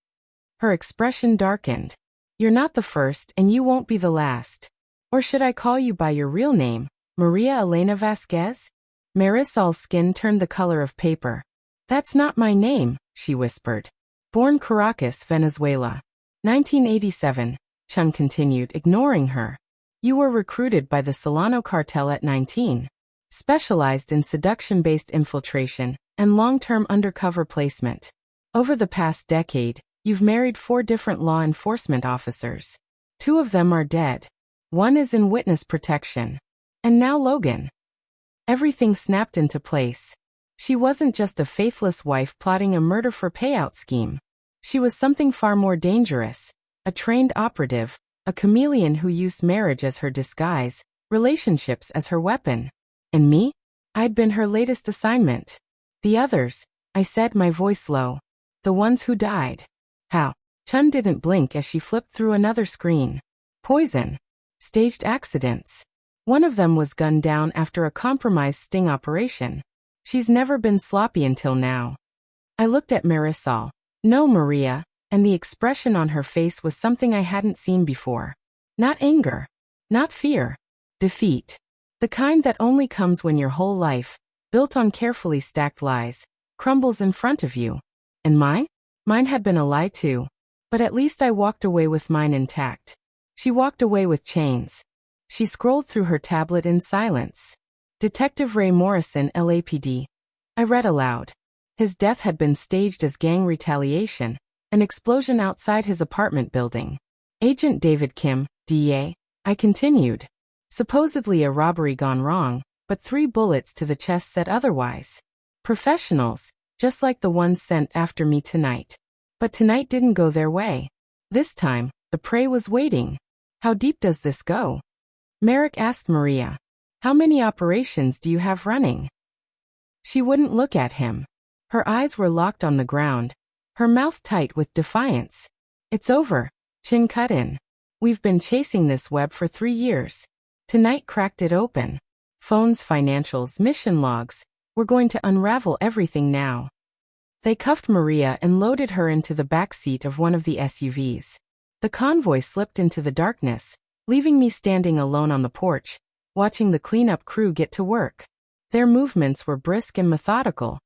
S1: Her expression darkened. "You're not the first and you won't be the last. Or should I call you by your real name, Maria Elena Vasquez?" Marisol's skin turned the color of paper. "That's not my name," she whispered. "Born Caracas, Venezuela. 1987, Chun continued, ignoring her. "You were recruited by the Solano cartel at 19. Specialized in seduction-based infiltration and long-term undercover placement. Over the past decade, you've married 4 different law enforcement officers. 2 of them are dead. 1 is in witness protection. And now Logan." Everything snapped into place. She wasn't just a faithless wife plotting a murder for payout scheme. She was something far more dangerous, a trained operative, a chameleon who used marriage as her disguise, relationships as her weapon. And me? I'd been her latest assignment. "The others," I said, my voice low. "The ones who died." "How?" Chun didn't blink as she flipped through another screen. "Poison. Staged accidents. One of them was gunned down after a compromised sting operation. She's never been sloppy until now." I looked at Marisol. "No, Maria," and the expression on her face was something I hadn't seen before. Not anger. Not fear. Defeat. The kind that only comes when your whole life, built on carefully stacked lies, crumbles in front of you. And mine? Mine had been a lie too. But at least I walked away with mine intact. She walked away with chains. She scrolled through her tablet in silence. "Detective Ray Morrison, LAPD." I read aloud. His death had been staged as gang retaliation, an explosion outside his apartment building. "Agent David Kim, DEA," I continued. "Supposedly a robbery gone wrong, but 3 bullets to the chest said otherwise. Professionals, just like the ones sent after me tonight. But tonight didn't go their way. This time, the prey was waiting. How deep does this go?" Merrick asked Maria. "How many operations do you have running?" She wouldn't look at him. Her eyes were locked on the ground, her mouth tight with defiance. "It's over," Chin cut in. "We've been chasing this web for 3 years. Tonight cracked it open. Phones, financials, mission logs. We're going to unravel everything now." They cuffed Maria and loaded her into the back seat of one of the SUVs. The convoy slipped into the darkness, leaving me standing alone on the porch, watching the cleanup crew get to work. Their movements were brisk and methodical,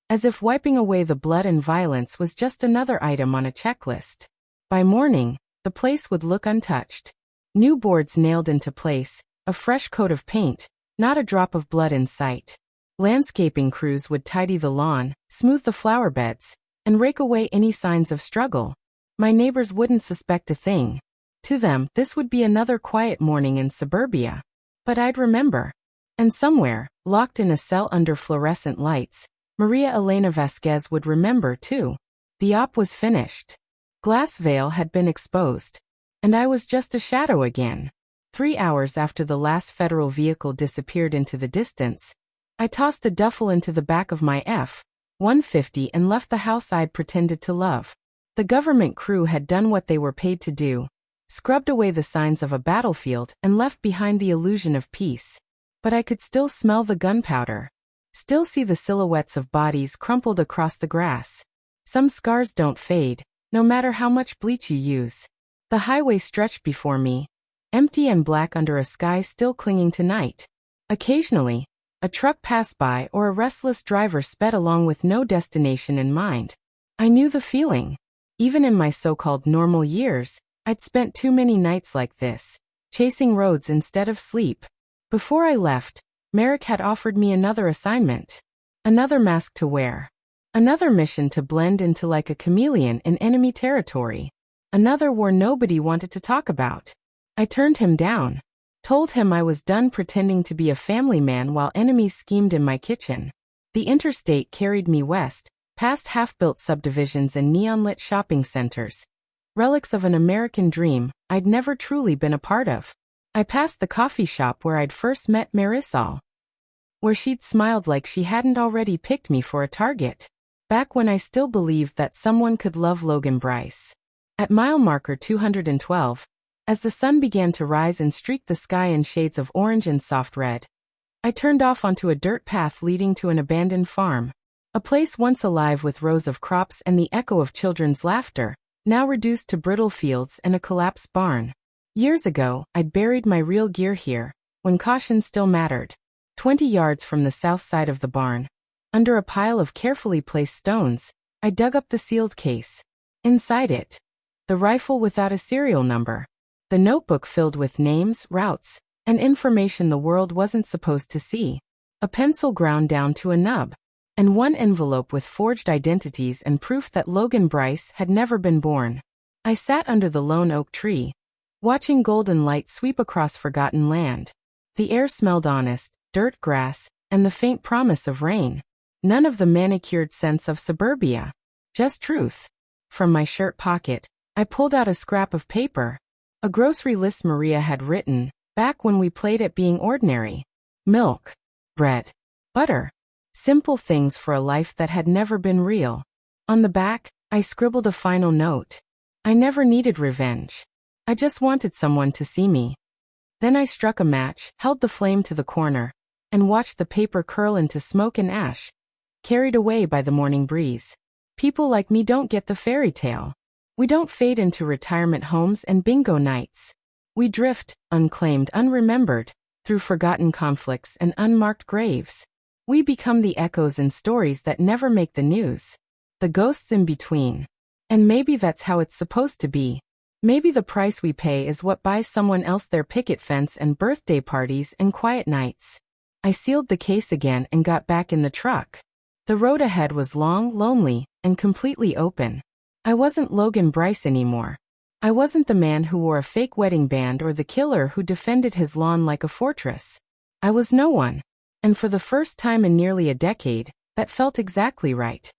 S1: as if wiping away the blood and violence was just another item on a checklist. By morning, the place would look untouched. New boards nailed into place, a fresh coat of paint, not a drop of blood in sight. Landscaping crews would tidy the lawn, smooth the flower beds, and rake away any signs of struggle. My neighbors wouldn't suspect a thing. To them, this would be another quiet morning in suburbia. But I'd remember. And somewhere, locked in a cell under fluorescent lights, Maria Elena Vasquez would remember too. The op was finished. Glass veil had been exposed. And I was just a shadow again. 3 hours after the last federal vehicle disappeared into the distance, I tossed a duffel into the back of my F-150 and left the house I'd pretended to love. The government crew had done what they were paid to do, scrubbed away the signs of a battlefield and left behind the illusion of peace. But I could still smell the gunpowder. Still see the silhouettes of bodies crumpled across the grass. Some scars don't fade, no matter how much bleach you use. The highway stretched before me, empty and black under a sky still clinging to night. Occasionally, a truck passed by or a restless driver sped along with no destination in mind. I knew the feeling. Even in my so-called normal years, I'd spent too many nights like this, chasing roads instead of sleep. Before I left, Merrick had offered me another assignment. Another mask to wear. Another mission to blend into like a chameleon in enemy territory. Another war nobody wanted to talk about. I turned him down. Told him I was done pretending to be a family man while enemies schemed in my kitchen. The interstate carried me west, past half-built subdivisions and neon-lit shopping centers. Relics of an American dream I'd never truly been a part of. I passed the coffee shop where I'd first met Marisol. Where she'd smiled like she hadn't already picked me for a target. Back when I still believed that someone could love Logan Bryce. At mile marker 212, as the sun began to rise and streak the sky in shades of orange and soft red, I turned off onto a dirt path leading to an abandoned farm. A place once alive with rows of crops and the echo of children's laughter, now reduced to brittle fields and a collapsed barn. Years ago, I'd buried my real gear here, when caution still mattered. 20 yards from the south side of the barn, under a pile of carefully placed stones, I dug up the sealed case. Inside it, the rifle without a serial number. The notebook filled with names, routes, and information the world wasn't supposed to see. A pencil ground down to a nub. And one envelope with forged identities and proof that Logan Bryce had never been born. I sat under the lone oak tree, watching golden light sweep across forgotten land. The air smelled honest, dirt, grass, and the faint promise of rain. None of the manicured sense of suburbia. Just truth. From my shirt pocket, I pulled out a scrap of paper. A grocery list Maria had written, back when we played at being ordinary. Milk. Bread. Butter. Simple things for a life that had never been real. On the back, I scribbled a final note. I never needed revenge. I just wanted someone to see me. Then I struck a match, held the flame to the corner, and watched the paper curl into smoke and ash, carried away by the morning breeze. People like me don't get the fairy tale. We don't fade into retirement homes and bingo nights. We drift, unclaimed, unremembered, through forgotten conflicts and unmarked graves. We become the echoes in stories that never make the news. The ghosts in between. And maybe that's how it's supposed to be. Maybe the price we pay is what buys someone else their picket fence and birthday parties and quiet nights. I sealed the case again and got back in the truck. The road ahead was long, lonely, and completely open. I wasn't Logan Bryce anymore. I wasn't the man who wore a fake wedding band or the killer who defended his lawn like a fortress. I was no one. And for the first time in nearly a decade, that felt exactly right.